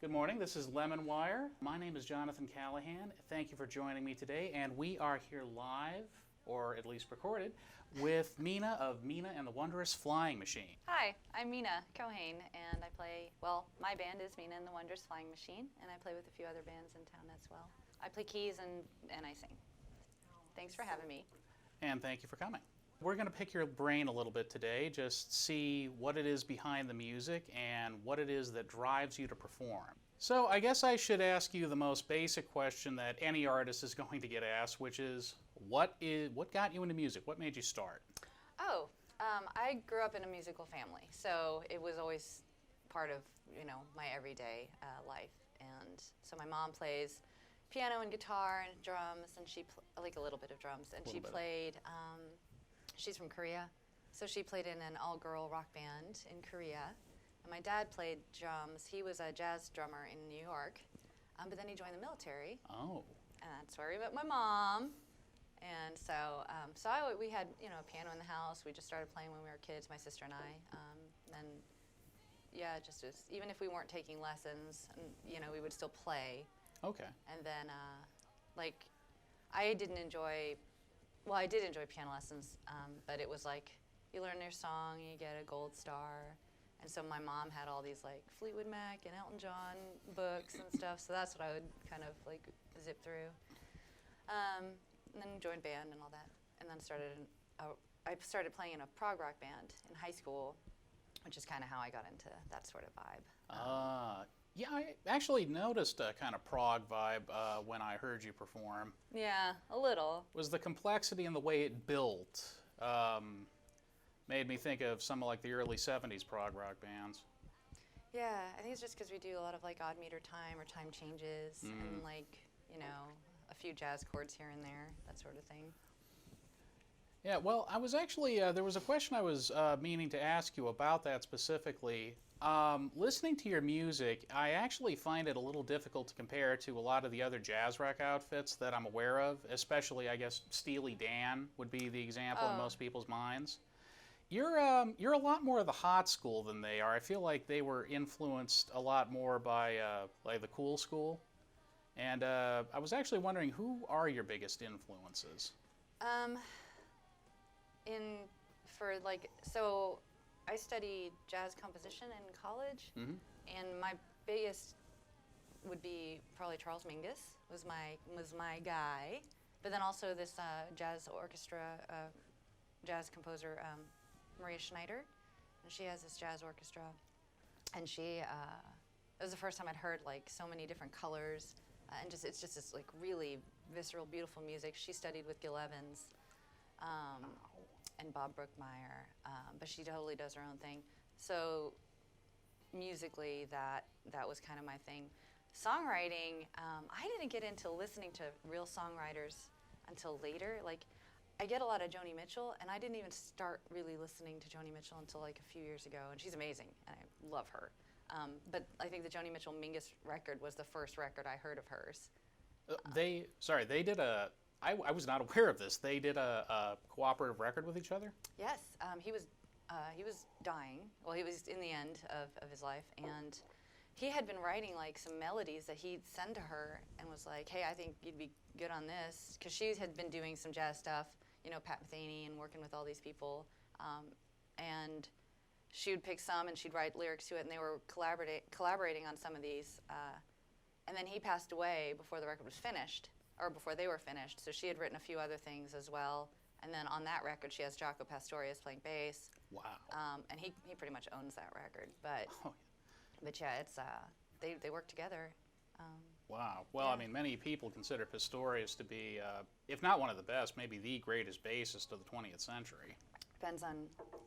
Good morning, this is LemonWire. My name is Jonathan Callahan. Thank you for joining me today, and we are here live, or at least recorded, with Mina of Mina and the Wondrous Flying Machine. Hi, I'm Mina Koehane, and I play, well, my band is Mina and the Wondrous Flying Machine, and I play with a few other bands in town as well. I play keys and I sing. Thanks for having me. And thank you for coming. We're going to pick your brain a little bit today, just see what it is behind the music and what it is that drives you to perform. So I guess I should ask you the most basic question that any artist is going to get asked, which is what got you into music? What made you start? I grew up in a musical family, so it was always part of, my everyday life. And so my mom plays piano and guitar and drums, and like a little bit of drums, and she played. She's from Korea, so she played in an all-girl rock band in Korea. And my dad played drums. He was a jazz drummer in New York, but then he joined the military. Oh. And that's where we met my mom. And so, we had, a piano in the house. We just started playing when we were kids, my sister and I. Then, yeah, even if we weren't taking lessons, we would still play. Okay. And then, I did enjoy piano lessons, but it was like you learn your song, you get a gold star. And so my mom had all these like Fleetwood Mac and Elton John books and stuff, so that's what I would kind of like zip through. And then joined band and all that. And then I started playing in a prog rock band in high school, which is kind of how I got into that sort of vibe. Yeah, I actually noticed a kind of prog vibe when I heard you perform. Yeah, a little. Was the complexity and the way it built made me think of some of like the early 70s prog rock bands. Yeah, I think it's just because we do a lot of like odd meter time or time changes and like, a few jazz chords here and there, that sort of thing. Yeah, well, I was actually, there was a question I was meaning to ask you about that specifically. Listening to your music, I actually find it a little difficult to compare to a lot of the other jazz rock outfits that I'm aware of, especially, I guess, Steely Dan would be the example in most people's minds. You're a lot more of the hot school than they are. I feel like they were influenced a lot more by like the cool school. And I was actually wondering, who are your biggest influences? So I studied jazz composition in college, and my biggest would be probably Charles Mingus was my guy, but then also this jazz orchestra, jazz composer Maria Schneider, and she has this jazz orchestra, and it was the first time I'd heard like so many different colors, and it's just this like really visceral, beautiful music. She studied with Gil Evans. And Bob Brookmeyer, but she totally does her own thing. So musically, that was kind of my thing. Songwriting, I didn't get into listening to real songwriters until later. Like, I get a lot of Joni Mitchell, and I didn't even start really listening to Joni Mitchell until like a few years ago, and she's amazing, and I love her. But I think the Joni Mitchell Mingus record was the first record I heard of hers. They did a... I was not aware of this. They did a cooperative record with each other? Yes, he was dying. Well, he was in the end of his life, and he had been writing like some melodies that he'd send to her and was like, hey, I think you'd be good on this, because she had been doing some jazz stuff, Pat Metheny and working with all these people, and she would pick some and she'd write lyrics to it, and they were collaborating on some of these, and then he passed away before the record was finished. Or before they were finished, so she had written a few other things as well. And then on that record, she has Jaco Pastorius playing bass. Wow. And he pretty much owns that record. But yeah, it's they work together. Wow. Well, yeah. I mean, many people consider Pastorius to be, if not one of the best, maybe the greatest bassist of the 20th century.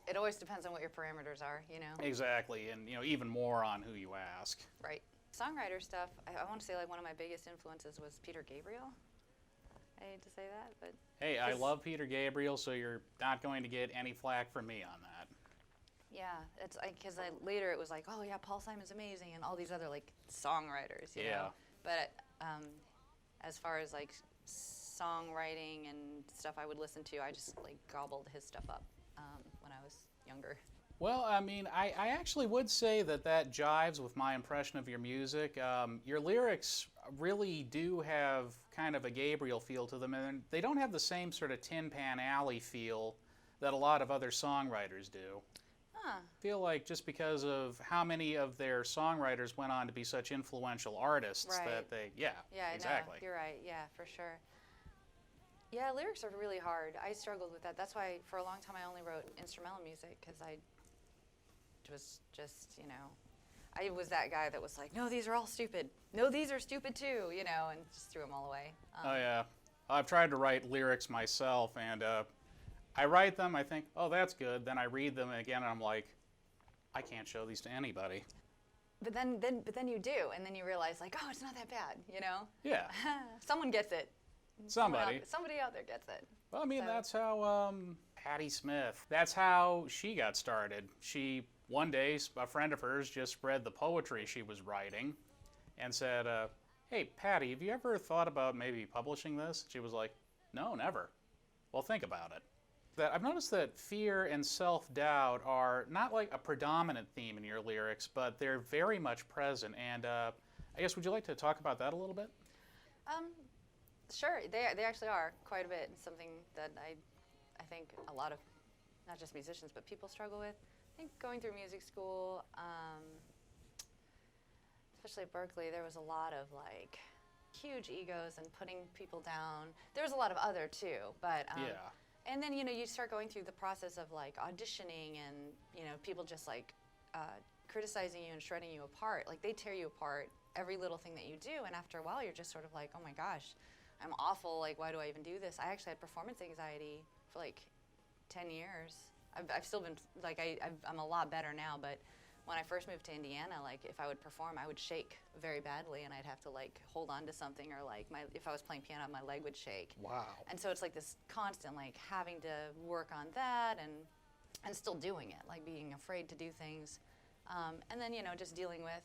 It always depends on what your parameters are, Exactly, and even more on who you ask. Right. Songwriter stuff, I want to say like one of my biggest influences was Peter Gabriel. I hate to say that, but... Hey, I love Peter Gabriel, so you're not going to get any flack from me on that. Yeah, it's like, because later it was like, oh yeah, Paul Simon's amazing, and all these other like songwriters, you know? But as far as like songwriting and stuff I would listen to, I just like gobbled his stuff up when I was younger. Well, I mean, I actually would say that that jives with my impression of your music. Your lyrics really do have kind of a Gabriel feel to them, and they don't have the same sort of Tin Pan Alley feel that a lot of other songwriters do. Huh. I feel like just because of how many of their songwriters went on to be such influential artists Right. that yeah, Yeah, exactly. I know. You're right. Yeah, for sure. Yeah, lyrics are really hard. I struggled with that. That's why for a long time I only wrote instrumental music because I was just, I was that guy that was like, no, these are all stupid. No, these are stupid too, and just threw them all away. Oh yeah, I've tried to write lyrics myself, and I write them. I think, oh, that's good. Then I read them again, and I'm like, I can't show these to anybody. But then you do, and then you realize like, oh, it's not that bad, Yeah, Someone gets it. somebody. Somebody out there gets it. Well, I mean, So- that's how Patti Smith. That's how she got started. One day, a friend of hers just read the poetry she was writing, and said, "Hey, Patti, have you ever thought about maybe publishing this?" She was like, "No, never." Well, think about it. That I've noticed that fear and self-doubt are not like a predominant theme in your lyrics, but they're very much present. And I guess, would you like to talk about that a little bit? Sure, they actually are quite a bit. It's something that I think a lot of, not just musicians, but people struggle with. I think going through music school, especially at Berkeley, there was a lot of like huge egos and putting people down. There was a lot of other too, but Yeah. and then you start going through the process of like auditioning and people just like criticizing you and shredding you apart. Like they tear you apart every little thing that you do, and after a while you're just sort of like, oh my gosh, I'm awful. Like why do I even do this? I actually had performance anxiety for like 10 years. I've still been like I'm a lot better now, but when I first moved to Indiana, like if I would perform, I would shake very badly, and I'd have to like hold on to something, or like if I was playing piano, my leg would shake. Wow. And so it's like this constant like having to work on that and still doing it, like being afraid to do things, and then just dealing with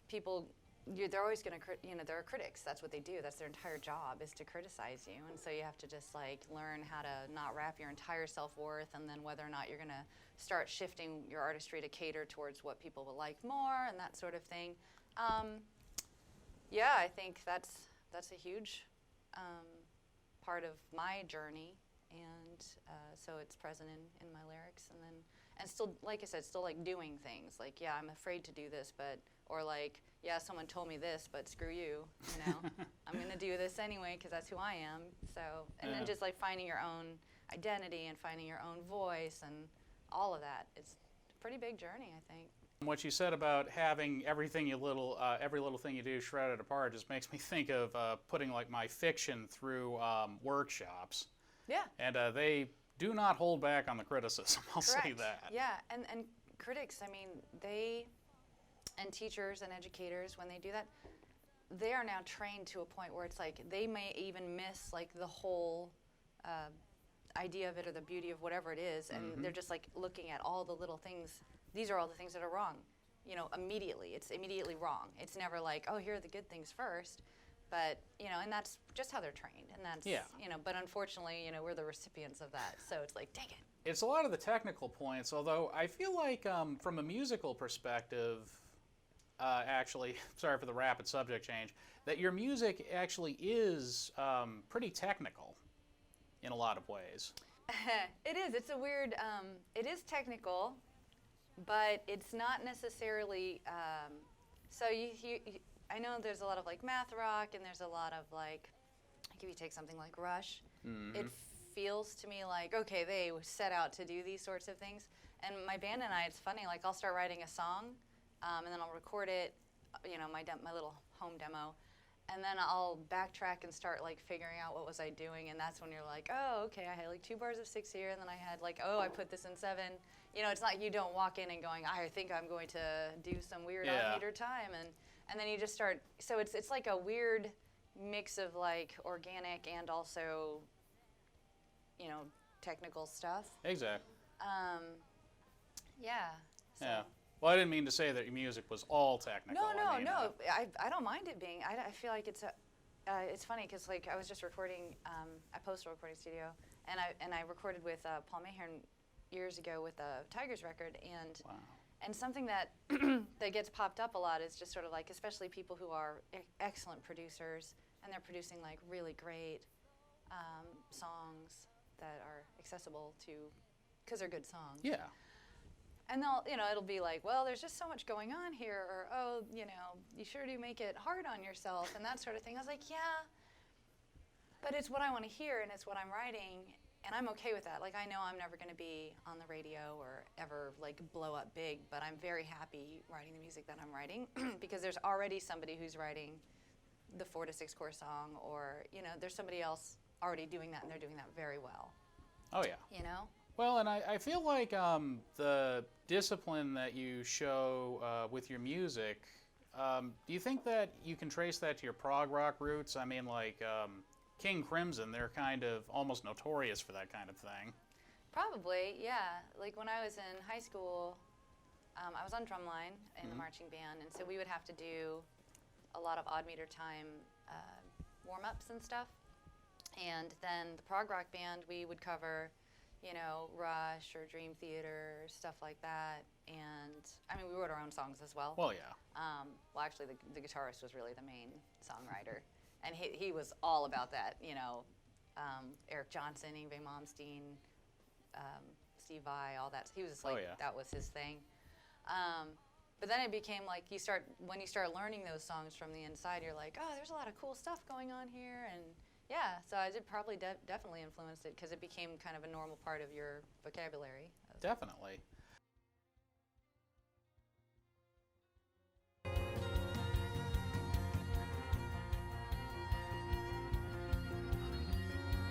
people. They're always going to, there are critics. That's what they do. That's their entire job, is to criticize you. And so you have to just like learn how to not wrap your entire self-worth, and then whether or not you're going to start shifting your artistry to cater towards what people will like more and that sort of thing. Yeah, I think that's a huge part of my journey, and so it's present in my lyrics, and still, like I said, still like doing things. Like, yeah, I'm afraid to do this, or like, yeah, someone told me this, but screw you, I'm gonna do this anyway because that's who I am. So, and then just like finding your own identity and finding your own voice and all of that. It's a pretty big journey, I think. What you said about having every little thing you do shredded apart just makes me think of putting like my fiction through workshops. Yeah. And they do not hold back on the criticism, I'll say Correct. that. Yeah, and critics, I mean, and teachers and educators, when they do that, they are now trained to a point where it's like they may even miss like the whole idea of it or the beauty of whatever it is, and they're just like looking at all the little things. These are all the things that are wrong, immediately. It's immediately wrong. It's never like, oh, here are the good things first. But, and that's just how they're trained. And that's, but unfortunately, we're the recipients of that. So it's like, dang it. It's a lot of the technical points, although I feel like from a musical perspective, actually, sorry for the rapid subject change, that your music actually is pretty technical in a lot of ways. It is. It's a weird, it is technical, but it's not necessarily, so I know there's a lot of like math rock, and there's a lot of like if you take something like Rush, it feels to me like, okay, they set out to do these sorts of things. And my band and I, it's funny, like I'll start writing a song, and then I'll record it, my little home demo, and then I'll backtrack and start like figuring out what was I doing, and that's when you're like, oh, okay, I had like 2 bars of 6 here, and then I had like, oh, I put this in 7. It's not, you don't walk in and going, I think I'm going to do some weird odd meter time, and then you just start. So it's like a weird mix of like organic and also, technical stuff. Exactly. Yeah. So. Yeah. Well, I didn't mean to say that your music was all technical. No. I don't mind it being. I feel like it's funny because like I was just recording. I posted a recording studio, and I recorded with Paul Mahern years ago with a Tigers record, and Wow. and something that that gets popped up a lot is just sort of like, especially people who are excellent producers, and they're producing like really great songs that are accessible to, because they're good songs. Yeah. And they'll, it'll be like, well, there's just so much going on here, or, oh, you sure do make it hard on yourself, and that sort of thing. I was like, yeah, but it's what I want to hear, and it's what I'm writing, and I'm okay with that. Like, I know I'm never going to be on the radio or ever, like, blow up big, but I'm very happy writing the music that I'm writing because there's already somebody who's writing the 4 to 6 chord song, or, there's somebody else already doing that, and they're doing that very well. Oh, yeah. Well, and I feel like the discipline that you show with your music, do you think that you can trace that to your prog rock roots? I mean, like King Crimson, they're kind of almost notorious for that kind of thing. Probably, yeah. Like when I was in high school, I was on drumline in the marching band, and so we would have to do a lot of odd meter time warm-ups and stuff. And then the prog rock band, we would cover Rush or Dream Theater, stuff like that. And, I mean, we wrote our own songs as well. Well, yeah. Well, actually, the guitarist was really the main songwriter. And he was all about that, Eric Johnson, Yngwie Malmsteen, Steve Vai, all that. He was just like, that was his thing. But then it became like, when you start learning those songs from the inside, you're like, oh, there's a lot of cool stuff going on here. And yeah, so I did probably definitely influence it, because it became kind of a normal part of your vocabulary. Definitely.